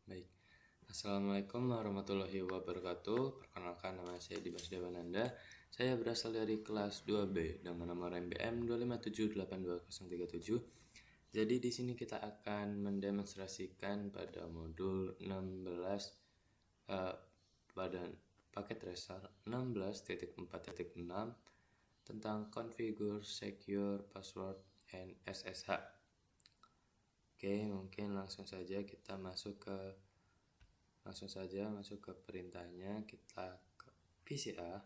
Baik, Assalamualaikum warahmatullahi wabarakatuh. Perkenalkan, nama saya Dimas Dewananda. Saya berasal dari kelas 2B dengan nomor MBM 257822037. Jadi di sini kita akan mendemonstrasikan pada modul 16 pada paket Tracer 16.4.6 tentang Configure Secure Password and SSH. Oke, mungkin langsung saja masuk ke perintahnya. Kita ke PCA,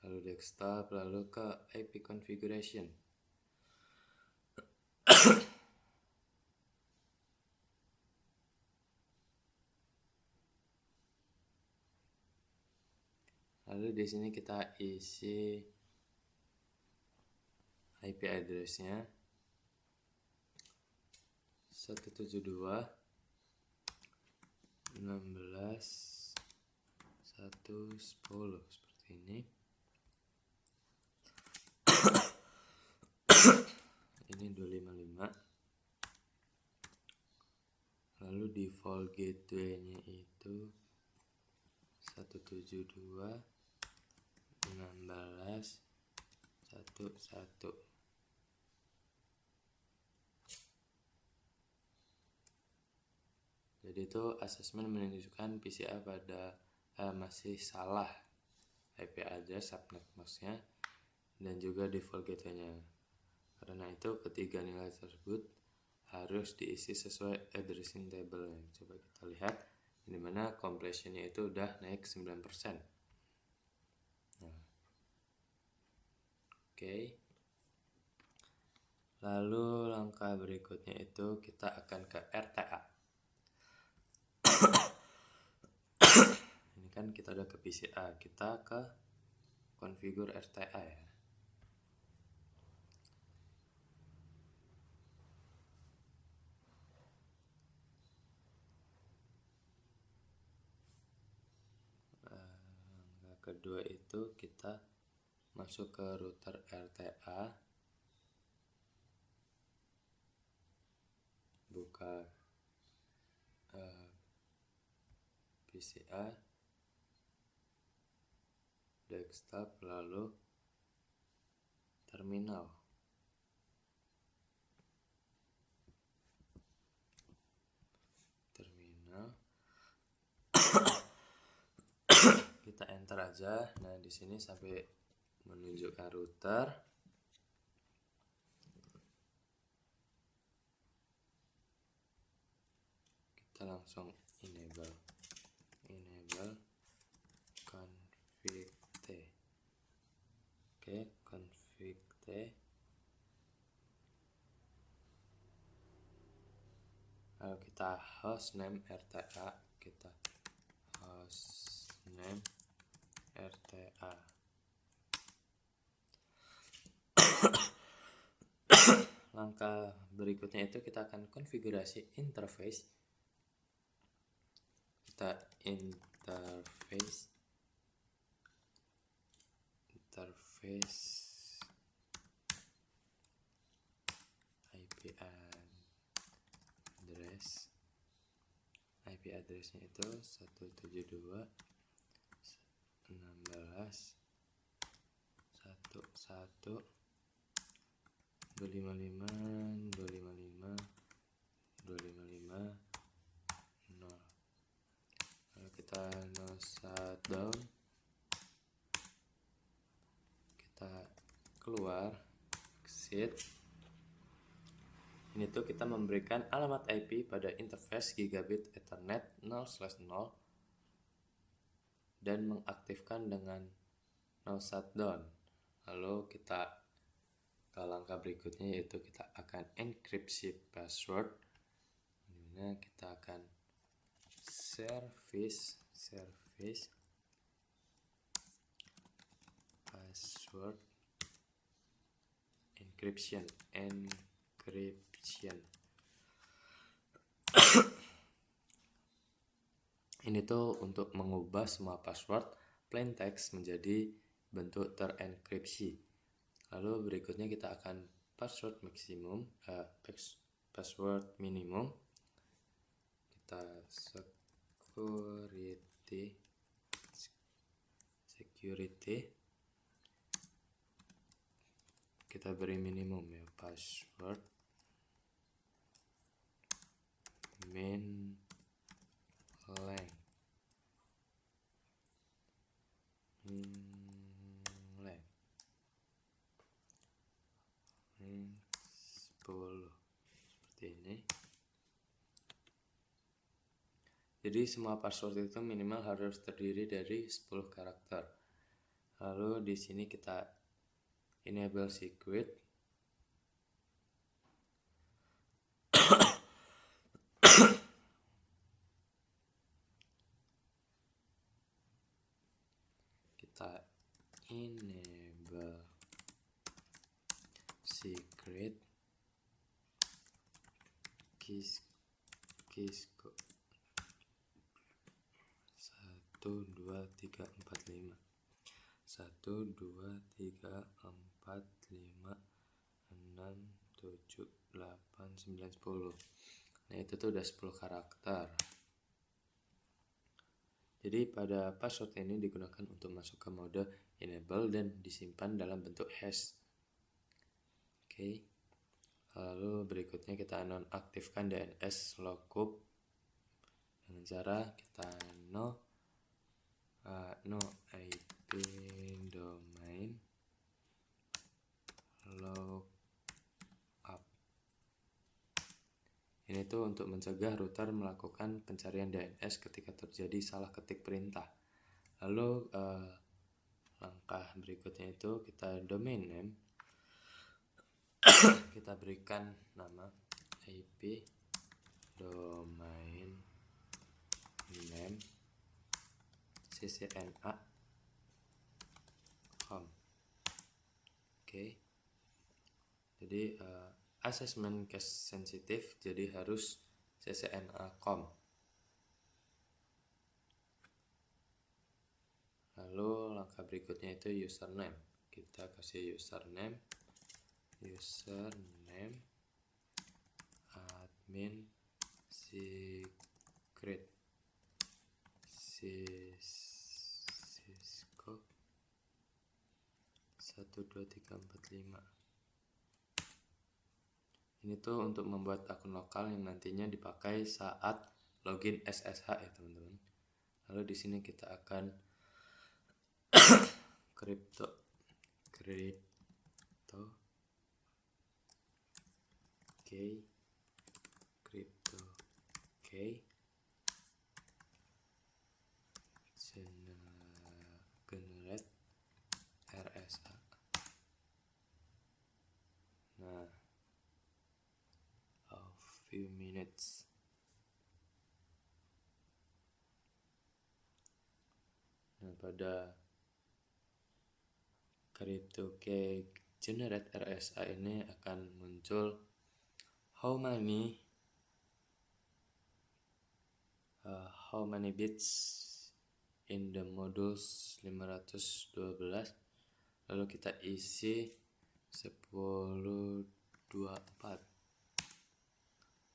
lalu desktop, lalu ke IP configuration. Lalu di sini kita isi IP address-nya 172.16.1.10 seperti ini. Ini 255. Lalu default gateway-nya itu 172.16.1.1. Jadi itu asesmen menunjukkan PCA pada masih salah IP address subnet masknya dan juga default gateway-nya. Karena itu ketiga nilai tersebut harus diisi sesuai addressing table. Coba kita lihat, dimana compressionnya itu udah naik 9%. Nah, oke. Lalu langkah berikutnya itu kita akan ke RTA. Ini kan kita udah ke PCA, kita ke configure RTA ya. Langkah kedua itu kita masuk ke router RTA, buka PCA, desktop, lalu terminal. Kita enter aja. Nah, di sini sampai menunjukkan router. Kita langsung enable config T. Oke, config T. Lalu kita hostname RTA, kita hostname RTA. Langkah berikutnya itu kita akan konfigurasi interface. Kita interface IP address-nya itu 172.168.255.255.255.0. Kita no shutdown, kita keluar, exit. Ini tuh kita memberikan alamat IP pada interface gigabit Ethernet 0/0 dan mengaktifkan dengan no shutdown. Lalu kita ke langkah berikutnya, yaitu kita akan enkripsi password. Dimana kita akan service password encryption. Ini tuh untuk mengubah semua password plain text menjadi bentuk terenkripsi. Lalu berikutnya kita akan password minimum. Kita data security kita beri minimum ya, password min length min 10 seperti ini. Jadi semua password itu minimal harus terdiri dari 10 karakter. Lalu di sini kita enable secret. Kita enable secret keys 1 2 3 4 5 1 2 3 4 5 6 7 8 9 10. Nah itu tuh udah 10 karakter. Jadi pada password ini digunakan untuk masuk ke mode enable dan disimpan dalam bentuk hash. Oke. Lalu berikutnya kita nonaktifkan DNS lookup dengan cara kita no IP domain lookup. Ini tuh untuk mencegah router melakukan pencarian DNS ketika terjadi salah ketik perintah. Lalu langkah berikutnya itu kita domain name. Kita berikan nama IP domain name ccna.com. Oke. Jadi assessment case sensitive, jadi harus ccna.com. Lalu langkah berikutnya itu username. Kita kasih username admin secret Cisco 1 2 3 4 5. Ini tuh untuk membuat akun lokal yang nantinya dipakai saat login SSH ya teman-teman. Lalu di sini kita akan crypto generate RSA. Nah, a few minutes. Nah, pada CryptoKey generate RSA ini akan muncul how many bits in the modules 512. Lalu kita isi 1024.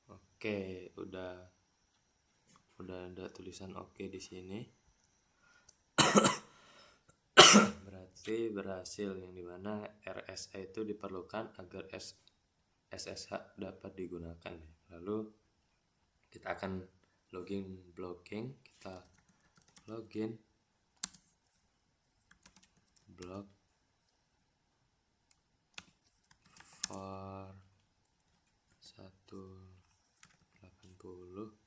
Oke, udah ada tulisan oke di sini. Berarti berhasil, yang dimana RSA itu diperlukan agar SSH dapat digunakan. Lalu kita akan login blocking. Kita login block for 180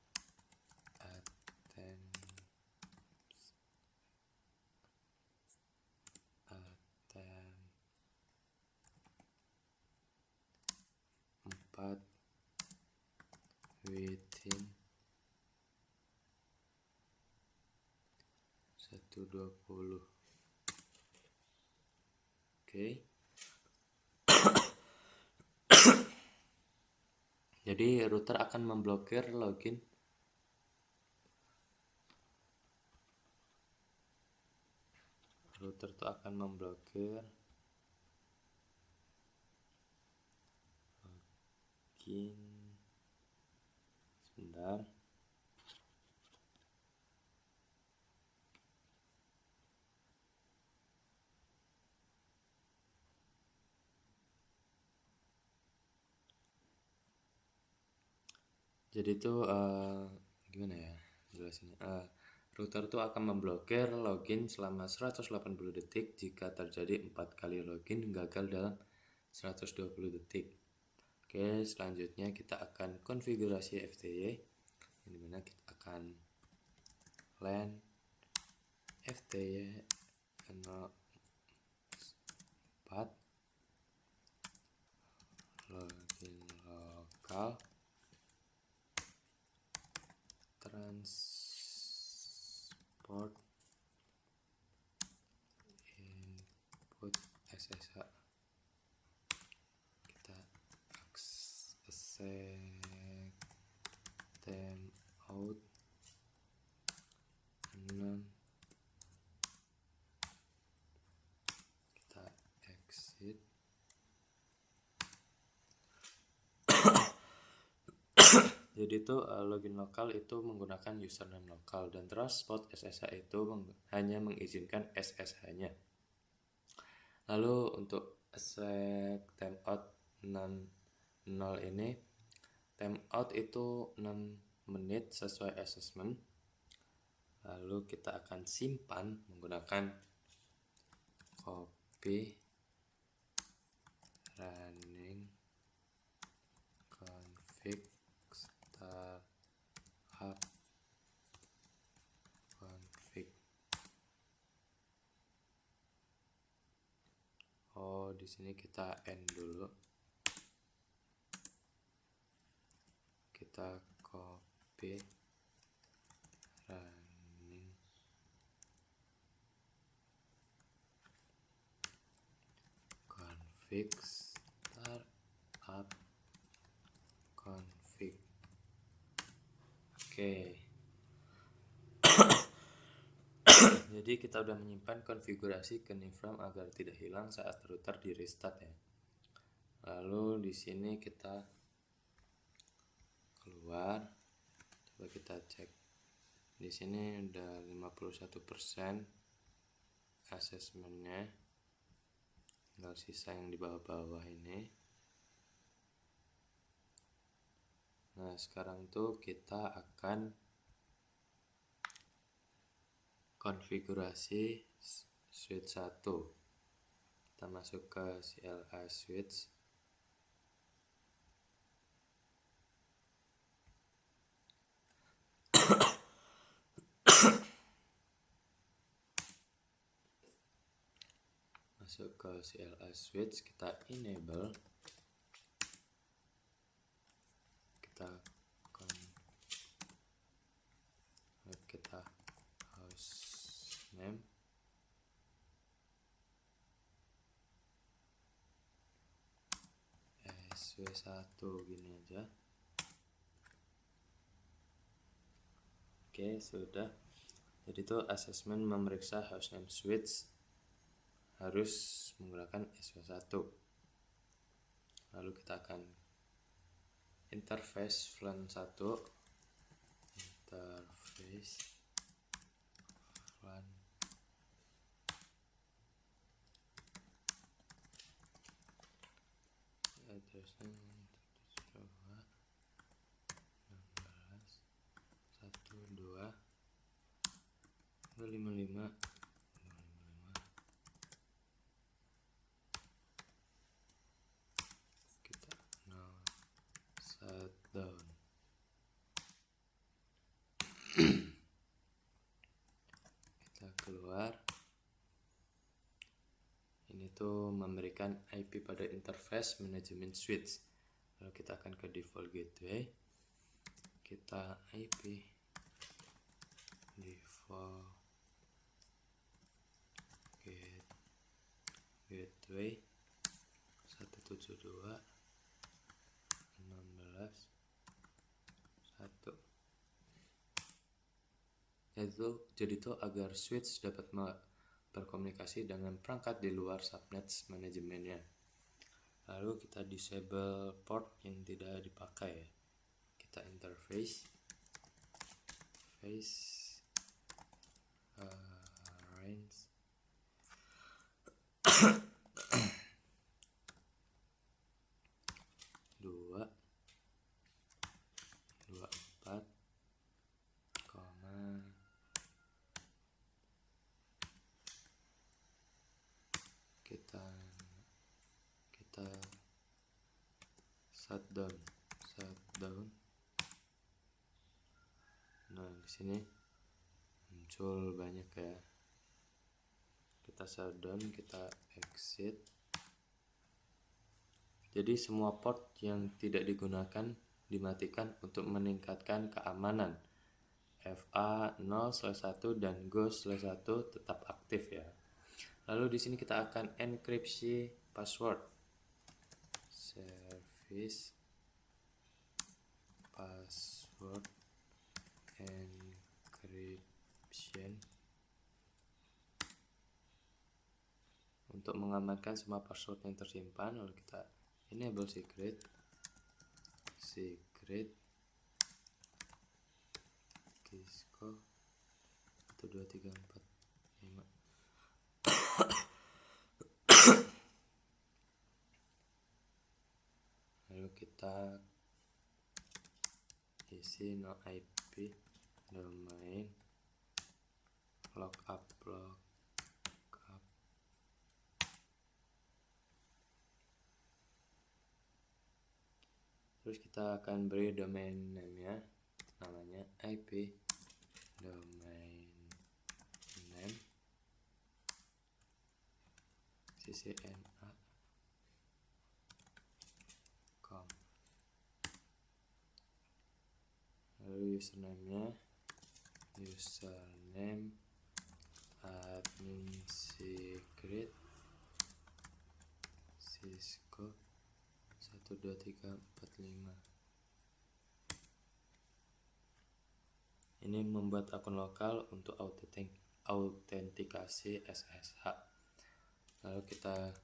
within 120. Oke. Jadi router akan memblokir login. Router itu akan memblokir login. Sebentar. Jadi itu gimana ya jelasinnya? Router itu akan memblokir login selama 180 detik jika terjadi 4 kali login gagal dalam 120 detik. Oke, selanjutnya kita akan konfigurasi FTY, yang dimana kita akan LAN FTY 04 login lokal transport input SSH. Kita accept timeout 6, kita exit. Jadi itu login lokal itu menggunakan username lokal dan transport SSH itu hanya mengizinkan SSH-nya. Lalu untuk accept timeout 0 ini, timeout itu 6 menit sesuai assessment. Lalu kita akan simpan menggunakan copy running config startup config. Di sini kita end dulu. Kita copy running config startup config. Oke. Jadi kita udah menyimpan konfigurasi ke Nifram agar tidak hilang saat router di restart ya. Lalu di sini kita keluar, coba kita cek. Di sini udah 51% asesmennya, tinggal sisa yang di bawah-bawah ini. Nah sekarang tuh kita akan konfigurasi switch 1. Kita masuk ke CLI switch. Masuk ke CLI switch, kita enable, kita host name, SW1 gini aja. Oke, sudah. Jadi itu assessment memeriksa hostname switch harus menggunakan SW1. Lalu kita akan interface VLAN 1, interface VLAN addressnya 255 kita shutdown. Kita keluar. Ini tuh memberikan IP pada interface manajemen switch. Lalu kita akan ke default gateway. Kita IP default gateway 172.16.1. Jadi itu agar switch dapat berkomunikasi dengan perangkat di luar subnet manajemennya. Lalu kita disable port yang tidak dipakai. Kita interface range 2 kita shutdown. Nah, di sini muncul banyak ya. Kita shutdown, kita exit. Jadi semua port yang tidak digunakan dimatikan untuk meningkatkan keamanan. FA0/1 dan Go/1 tetap aktif ya. Lalu di sini kita akan enkripsi password. Service password encryption untuk mengamankan semua password yang tersimpan. Lalu kita enable secret Cisco 1 2 3 4 5. Lalu kita isi no IP domain lookup. Terus kita akan beri domain name-nya, namanya IP domain name ccna.com. Lalu username-nya admin secret Cisco 1 2 3 4 5. Ini membuat akun lokal untuk autentikasi SSH. Lalu kita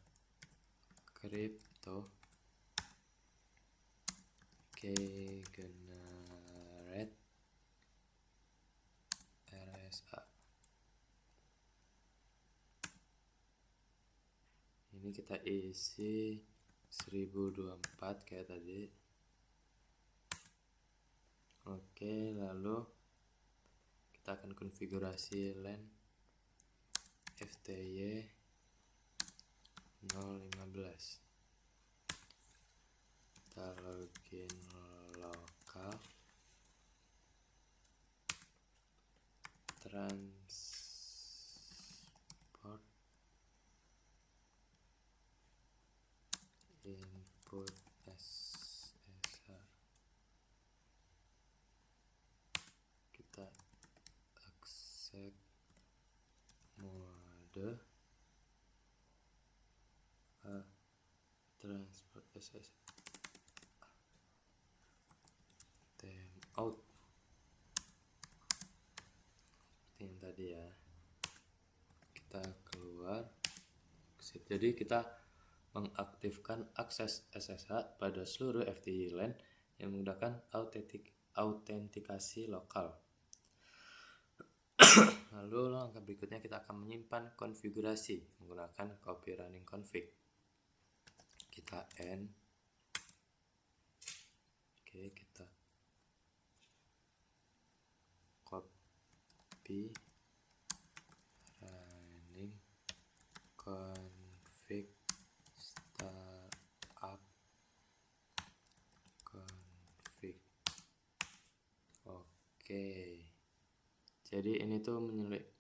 crypto generate RSA. Ini kita isi 1024 kayak tadi. Oke, lalu kita akan konfigurasi LAN FTY 015. Kita login lokal, transport input SSH. Kita accept mode transport SSH timeout seperti yang tadi ya. Kita keluar, exit. Jadi kita mengaktifkan akses SSH pada seluruh FTY LAN yang menggunakan autentikasi lokal. Lalu langkah berikutnya kita akan menyimpan konfigurasi menggunakan copy running config. Kita end. Oke, kita copy running config startup config. Oke. Jadi ini tuh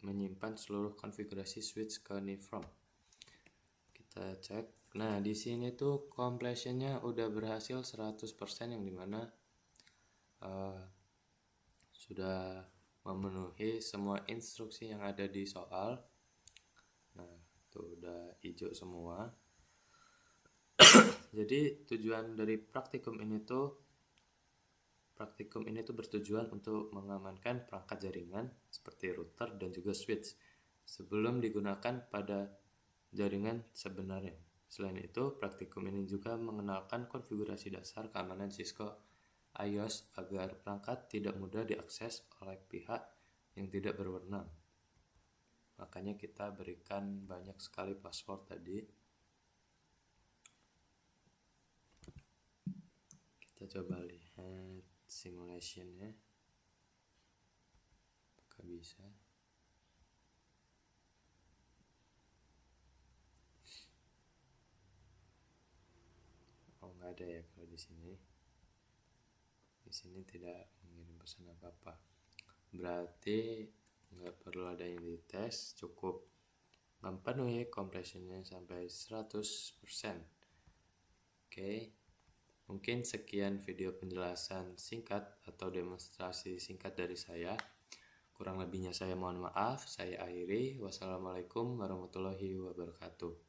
menyimpan seluruh konfigurasi switch ke NIFROM. Kita cek. Nah, di sini tuh completionnya udah berhasil 100%, yang dimana sudah memenuhi semua instruksi yang ada di soal. Nah, tuh udah hijau semua. Jadi tujuan dari praktikum ini tuh bertujuan untuk mengamankan perangkat jaringan seperti router dan juga switch sebelum digunakan pada jaringan sebenarnya. Selain itu, praktikum ini juga mengenalkan konfigurasi dasar keamanan Cisco IOS agar perangkat tidak mudah diakses oleh pihak yang tidak berwenang. Makanya kita berikan banyak sekali password tadi. Kita coba lihat simulationnya, apakah bisa. nggak ada ya kalau di sini. Di sini tidak mengirim pesan apa-apa. Berarti nggak perlu ada yang dites, cukup memenuhi compressionnya sampai 100%. Oke. Mungkin sekian video penjelasan singkat atau demonstrasi singkat dari saya. Kurang lebihnya saya mohon maaf. Saya akhiri. Wassalamualaikum warahmatullahi wabarakatuh.